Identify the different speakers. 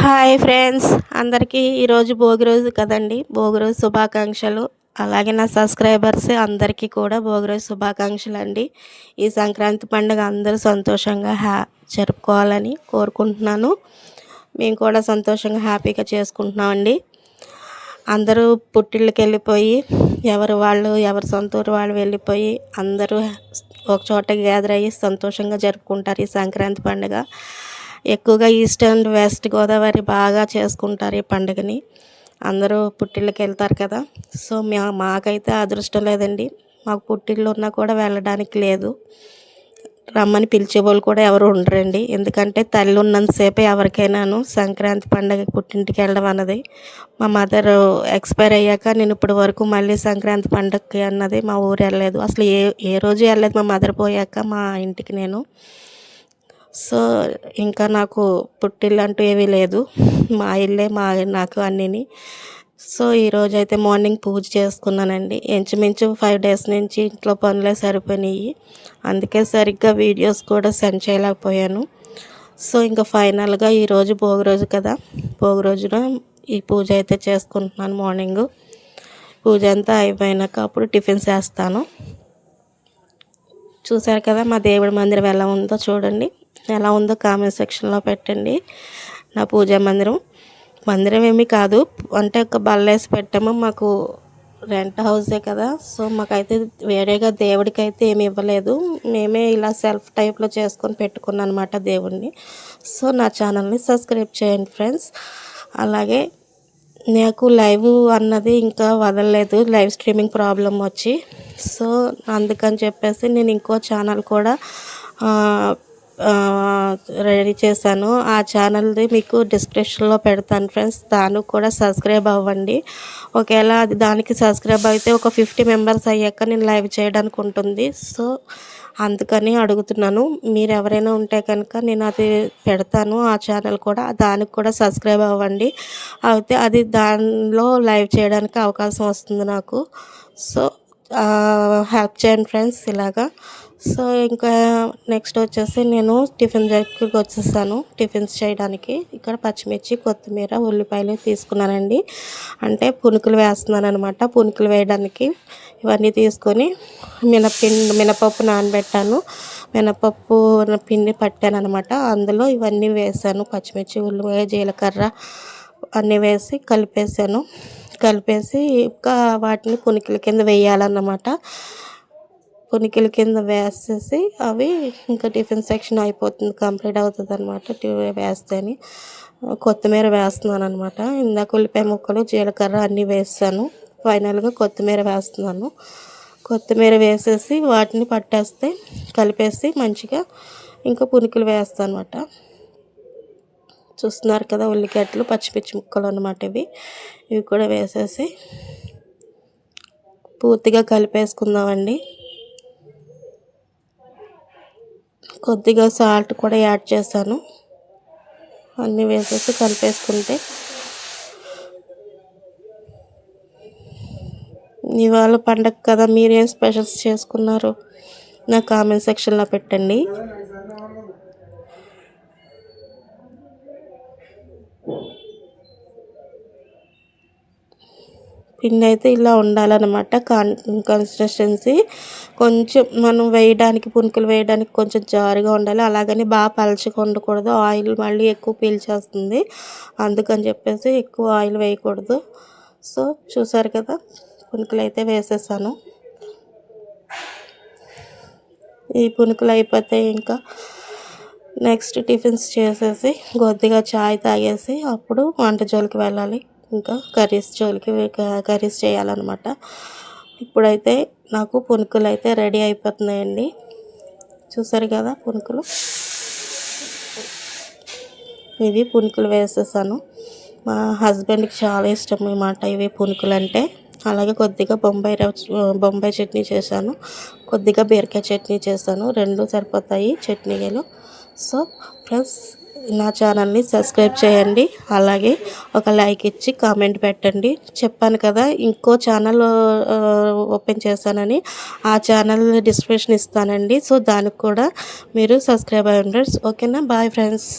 Speaker 1: Hi friends, అందరికీ ఈరోజు భోగి రోజు కదండి. భోగి రోజు శుభాకాంక్షలు. అలాగే నా సబ్స్క్రైబర్స్ అందరికీ కూడా భోగి రోజు శుభాకాంక్షలు అండి. ఈ సంక్రాంతి పండుగ అందరూ సంతోషంగా జరుపుకోవాలని కోరుకుంటున్నాను. మేము కూడా సంతోషంగా హ్యాపీగా చేసుకుంటున్నామండి. అందరూ పుట్టిళ్ళకి వెళ్ళిపోయి ఎవరి సొంత ఊరు వాళ్ళు వెళ్ళిపోయి అందరూ ఒక చోట గ్యాదర్ అయ్యి సంతోషంగా జరుపుకుంటారు ఈ సంక్రాంతి పండుగ. ఎక్కువగా ఈస్ట్ అండ్ వెస్ట్ గోదావరి బాగా చేసుకుంటారు ఈ పండుగని. అందరూ పుట్టిళ్ళకి వెళ్తారు కదా. సో మాకైతే అదృష్టం లేదండి. మాకు పుట్టిళ్ళు ఉన్నా కూడా వెళ్ళడానికి లేదు. రమ్మని పిలిచే వాళ్ళు కూడా ఎవరు ఉండరండి. ఎందుకంటే తల్లి ఉన్నంతసేపే ఎవరికైనాను సంక్రాంతి పండుగకి పుట్టింటికి వెళ్ళడం అన్నది. మా మదర్ ఎక్స్పైర్ అయ్యాక నేను ఇప్పటి వరకు మళ్ళీ సంక్రాంతి పండుగకి అన్నది మా ఊరు వెళ్ళలేదు. అసలు ఏ రోజు వెళ్ళలేదు మా మదర్ పోయాక మా ఇంటికి నేను. సో ఇంకా నాకు పుట్టిల్లు అంటూ ఏమీ లేదు. మా ఇల్లే నాకు అన్నీని. సో ఈరోజు అయితే మార్నింగ్ పూజ చేసుకున్నానండి. ఇంచుమించు 5 days నుంచి ఇంట్లో పనులే సరిపోయినాయి. అందుకే సరిగ్గా వీడియోస్ కూడా సెండ్ చేయలేకపోయాను. సో ఇంకా ఫైనల్గా ఈరోజు భోగి రోజు కదా, భోగి రోజున ఈ పూజ అయితే చేసుకుంటున్నాను. మార్నింగ్ పూజ అంతా అయిపోయినాక అప్పుడు టిఫిన్స్ వేస్తాను. చూసారు కదా మా దేవుడి మందిరం ఎలా ఉందో చూడండి. ఎలా ఉందో కామెంట్ సెక్షన్లో పెట్టండి. నా పూజా మందిరం ఏమీ కాదు, అంటే ఒక బల్లేసి పెట్టాము. మాకు రెంట్ హౌసే కదా. సో మాకైతే వేరేగా దేవుడికి అయితే ఏమి ఇవ్వలేదు. మేమే ఇలా సెల్ఫ్ టైప్లో చేసుకొని పెట్టుకున్నాను అనమాట దేవుడిని. సో నా ఛానల్ని సబ్స్క్రైబ్ చేయండి ఫ్రెండ్స్. అలాగే నాకు లైవ్ అన్నది ఇంకా వదలలేదు, లైవ్ స్ట్రీమింగ్ ప్రాబ్లం వచ్చి. సో అందుకని చెప్పేసి నేను ఇంకో ఛానల్ కూడా రెడీ చేశాను. ఆ ఛానల్ది మీకు డిస్క్రిప్షన్లో పెడతాను ఫ్రెండ్స్. దానికి కూడా సబ్స్క్రైబ్ అవ్వండి. ఒకవేళ అది దానికి సబ్స్క్రైబ్ అయితే ఒక 50 members అయ్యాక నేను లైవ్ చేయడానికి ఉంటుంది. సో అందుకని అడుగుతున్నాను. మీరు ఎవరైనా ఉంటే కనుక నేను అది పెడతాను. ఆ ఛానల్ కూడా, దానికి కూడా సబ్స్క్రైబ్ అవ్వండి. అయితే అది దానిలో లైవ్ చేయడానికి అవకాశం వస్తుంది నాకు. సో హెల్ప్ చేయండి ఫ్రెండ్స్ ఇలాగా. సో ఇంకా నెక్స్ట్ వచ్చేసి నేను టిఫిన్ దగ్గరికి వచ్చేసాను. టిఫిన్స్ చేయడానికి ఇక్కడ పచ్చిమిర్చి, కొత్తిమీర, ఉల్లిపాయలు తీసుకున్నానండి. అంటే పునుకులు వేస్తున్నాను అనమాట. పునుకులు వేయడానికి ఇవన్నీ తీసుకొని మినపప్పు నానబెట్టాను. మినపప్పు పిండి పట్టాను అనమాట. అందులో ఇవన్నీ వేసాను. పచ్చిమిర్చి, ఉల్లిపాయ, జీలకర్ర అన్నీ వేసి కలిపేసి ఇంకా వాటిని పునుకుల కింద వేయాలన్నమాట. పునికిల కింద వేసేసి అవి ఇంకా టిఫిన్ సెక్షన్ అయిపోతుంది, కంప్లీట్ అవుతుంది అనమాట. వేస్తేని కొత్తిమీర వేస్తున్నాను అనమాట. ఇందాక ఉల్లిపాయ ముక్కలు, జీలకర్ర అన్నీ వేసాను. ఫైనల్గా కొత్తిమీర వేస్తున్నాను. కొత్తిమీర వేసేసి వాటిని పట్టేస్తే కలిపేసి మంచిగా ఇంకా పునుకులు వేస్తాను అనమాట. చూస్తున్నారు కదా ఉల్లిగడ్డలు, పచ్చిమిర్చి ముక్కలు అనమాట. ఇవి కూడా వేసేసి పూర్తిగా కలిపేసుకుందామండి. కొద్దిగా సాల్ట్ కూడా యాడ్ చేశాను. అన్నీ వేసేసి కలిపేసుకుంటే ఇవాళ పండగ కదా, మీరేం స్పెషల్స్ చేసుకున్నారు నా కామెంట్ సెక్షన్లో పెట్టండి. పిండి అయితే ఇలా ఉండాలన్నమాట. కన్సిస్టెన్సీ కొంచెం మనం వేయడానికి, పునుకులు వేయడానికి కొంచెం జారుగా ఉండాలి. అలాగని బాగా పలచగా ఉండకూడదు. ఆయిల్ మళ్ళీ ఎక్కువ పీల్చేస్తుంది. అందుకని చెప్పేసి ఎక్కువ ఆయిల్ వేయకూడదు. సో చూసారు కదా, పునుకులు అయితే వేసేసాను. ఈ పునుకులు అయిపోతే ఇంకా నెక్స్ట్ టిఫిన్స్ చేసేసి కొద్దిగా చాయ్ తాగేసి అప్పుడు వంట జోలికి వెళ్ళాలి. ఇంకా కర్రీస్ చేయాలన్నమాట. ఇప్పుడైతే నాకు పునుకులు అయితే రెడీ అయిపోతున్నాయండి. చూసారు కదా పునుకులు, ఇవి పునుకులు వేసేసాను. మా హస్బెండ్కి చాలా ఇష్టం అన్నమాట ఇవి పునుకులు అంటే. అలాగే కొద్దిగా బొంబాయి చట్నీ చేశాను, కొద్దిగా బీరకాయ చట్నీ చేశాను. 2 సరిపోతాయి చట్నీలు. సో ఫ్రెండ్స్, నా ఛానల్ని సబ్స్క్రైబ్ చేయండి. అలాగే ఒక లైక్ ఇచ్చి కామెంట్ పెట్టండి. చెప్పాను కదా ఇంకో ఛానల్ ఓపెన్ చేశానని, ఆ ఛానల్ డిస్క్రిప్షన్ ఇస్తానండి. సో దానికి కూడా మీరు సబ్స్క్రైబ్ అవ్వండి ఫ్రెండ్స్. ఓకేనా, బాయ్ ఫ్రెండ్స్.